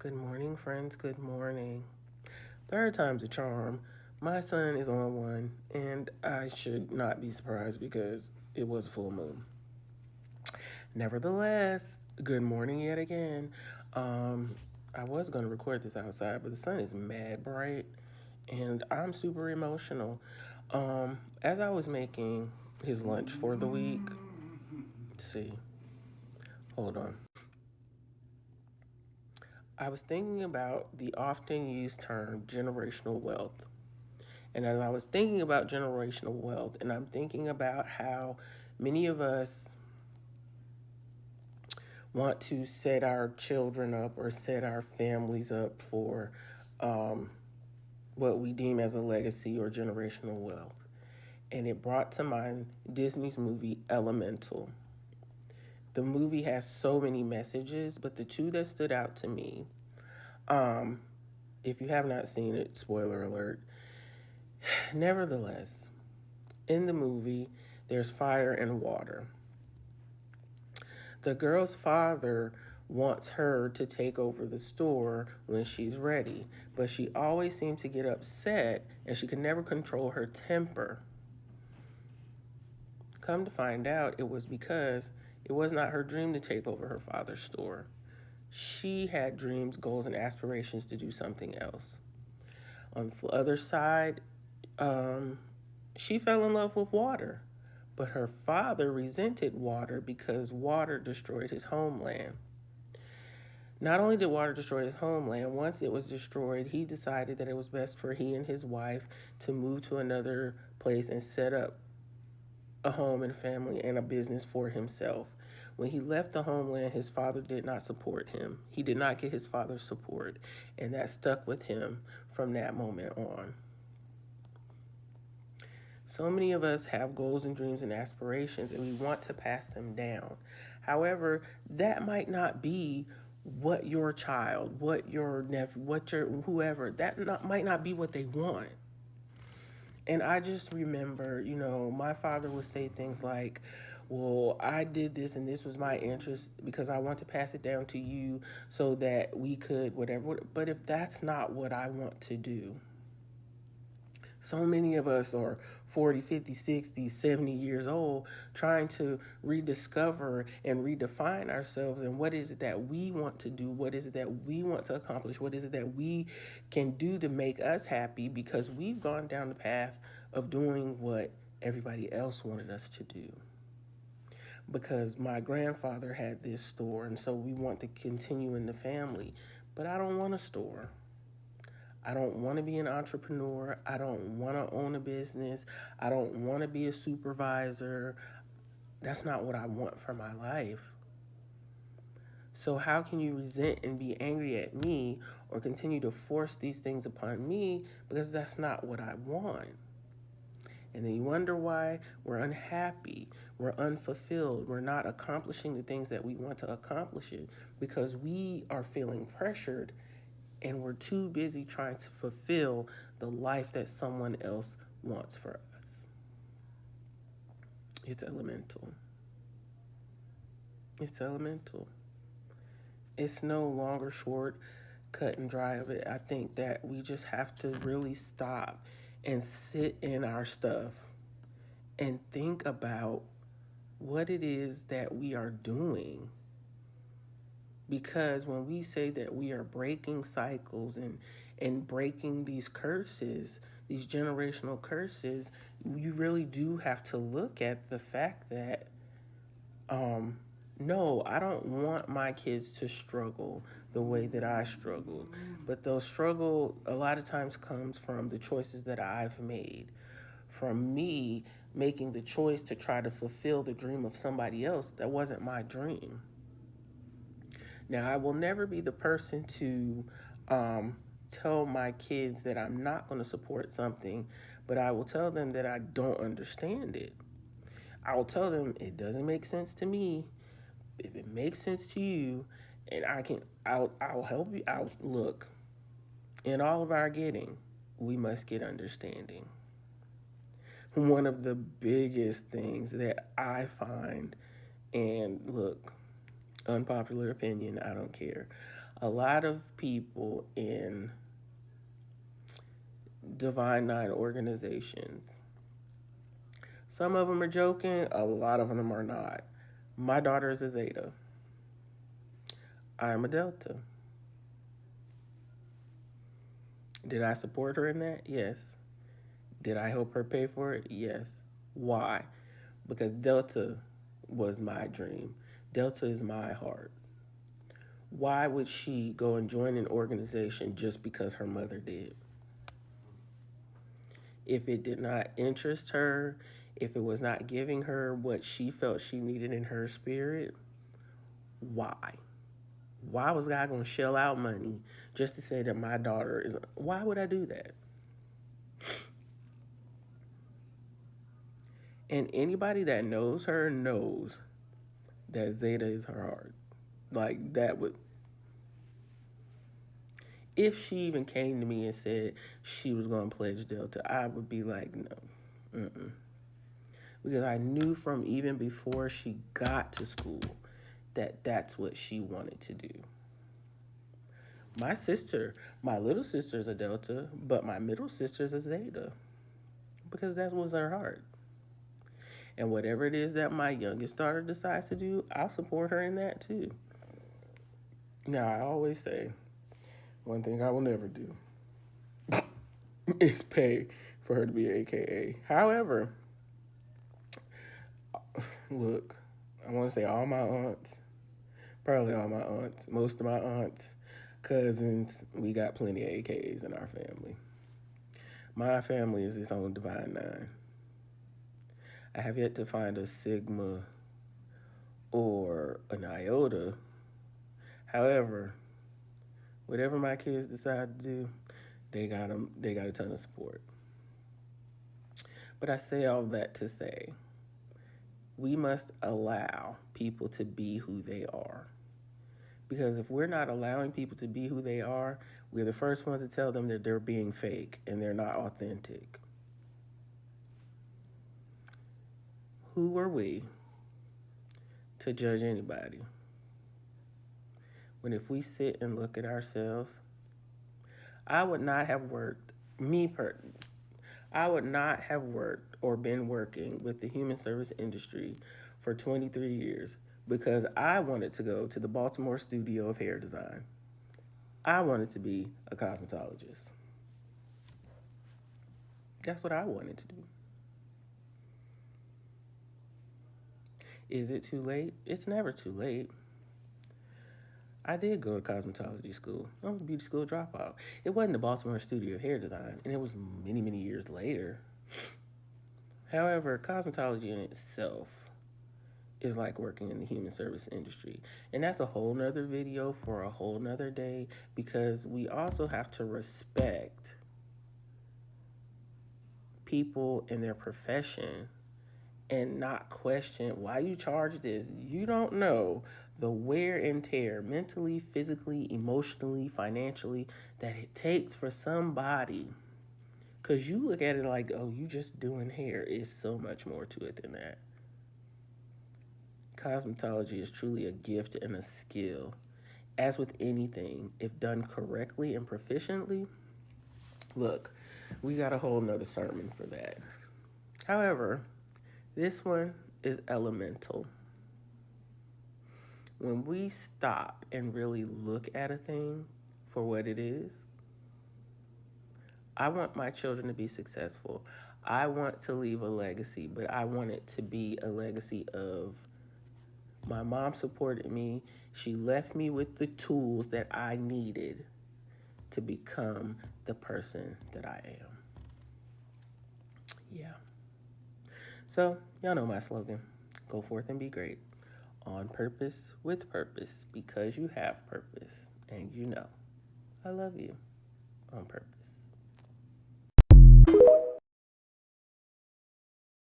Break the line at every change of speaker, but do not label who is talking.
Good morning, friends. Good morning. Third time's a charm. My son is on one, and I should not be surprised because it was a full moon. Nevertheless, good morning yet again. Um, I was going to record this outside, but the sun is mad bright, and I'm super emotional. As I was making his lunch for the week, let's see, hold on. I was thinking about the often used term generational wealth. And as I was thinking about generational wealth, and I'm thinking about how many of us want to set our children up or set our families up for um, what we deem as a legacy or generational wealth. And it brought to mind Disney's movie Elemental. The movie has so many messages, but the two that stood out to me, um, if you have not seen it, spoiler alert, nevertheless, in the movie, there's fire and water. The girl's father wants her to take over the store when she's ready, but she always seemed to get upset and she could never control her temper. Come to find out, it was because it was not her dream to take over her father's store. She had dreams, goals, and aspirations to do something else. On the other side, she fell in love with water, but her father resented water because water destroyed his homeland. Not only did water destroy his homeland, once it was destroyed, he decided that it was best for he and his wife to move to another place and set up a home and family and a business for himself. When he left the homeland, his father did not support him. He did not get his father's support, and that stuck with him from that moment on. So many of us have goals and dreams and aspirations, and we want to pass them down. However, that might not be what your child, what your nephew, what your whoever, might not be what they want. And I just remember, my father would say things like, well, I did this and this was my interest because I want to pass it down to you so that we could whatever. But if that's not what I want to do, so many of us are 40, 50, 60, 70 years old trying to rediscover and redefine ourselves and what is it that we want to do, what is it that we want to accomplish, what is it that we can do to make us happy because we've gone down the path of doing what everybody else wanted us to do. Because my grandfather had this store, and so we want to continue in the family, but I don't want a store. I don't want to be an entrepreneur. I don't want to own a business. I don't want to be a supervisor. That's not what I want for my life. So how can you resent and be angry at me or continue to force these things upon me because that's not what I want? And then you wonder why we're unhappy, we're unfulfilled, we're not accomplishing the things that we want to accomplish it because we are feeling pressured and we're too busy trying to fulfill the life that someone else wants for us. It's elemental. It's elemental. It's no longer short, cut and dry of it. I think that we just have to really stop and sit in our stuff and think about what it is that we are doing. Because when we say that we are breaking cycles and breaking these curses, these generational curses, you really do have to look at the fact that, no, I don't want my kids to struggle the way that I struggled. But those struggle a lot of times comes from the choices that I've made, from me making the choice to try to fulfill the dream of somebody else that wasn't my dream. Now, I will never be the person to tell my kids that I'm not going to support something, but I will tell them that I don't understand it. I will tell them it doesn't make sense to me. If it makes sense to you, and I'll help you out. Look, in all of our getting, we must get understanding. One of the biggest things that I find, and look, Unpopular opinion, I don't care. A lot of people in Divine Nine organizations, some of them are joking, a lot of them are not. My daughter is a Zeta. I'm a Delta. Did I support her in that? Yes. Did I help her pay for it? Yes. Why? Because Delta was my dream. Delta is my heart. Why would she go and join an organization just because her mother did? If it did not interest her, if it was not giving her what she felt she needed in her spirit, why? Why was God going to shell out money just to say that my daughter is... Why would I do that? And anybody that knows her knows that Zeta is her heart. Like, that would... If she even came to me and said she was going to pledge Delta, I would be like, no. Mm-mm. Because I knew from even before she got to school that that's what she wanted to do. My little sister is a Delta, but my middle sister is a Zeta. Because that was her heart. And whatever it is that my youngest daughter decides to do, I'll support her in that too. Now, I always say, one thing I will never do is pay for her to be AKA. However, look, I want to say all my aunts, probably all my aunts, most of my aunts, cousins, we got plenty of AKAs in our family. My family is its own Divine Nine. I have yet to find a Sigma or an Iota. However, whatever my kids decide to do, they got a ton of support. But I say all that to say, we must allow people to be who they are. Because if we're not allowing people to be who they are, we're the first ones to tell them that they're being fake and they're not authentic. Who are we to judge anybody? When if we sit and look at ourselves, I would not have worked or been working with the human service industry for 23 years because I wanted to go to the Baltimore studio of hair design. I wanted to be a cosmetologist. That's what I wanted to do. Is it too late? It's never too late. I did go to cosmetology school. I was a beauty school dropout. It wasn't the Baltimore studio of hair design, and it was many, many years later. However, cosmetology in itself is like working in the human service industry. And that's a whole nother video for a whole nother day because we also have to respect people in their profession and not question why you charge this. You don't know the wear and tear mentally, physically, emotionally, financially that it takes for somebody. Because you look at it like, oh, you just doing hair. It's so much more to it than that. Cosmetology is truly a gift and a skill. As with anything, if done correctly and proficiently, look, we got a whole nother sermon for that. However, this one is elemental. When we stop and really look at a thing for what it is, I want my children to be successful. I want to leave a legacy, but I want it to be a legacy of my mom supported me. She left me with the tools that I needed to become the person that I am. Yeah. So, y'all know my slogan. Go forth and be great. On purpose, with purpose, because you have purpose. And you know, I love you on purpose.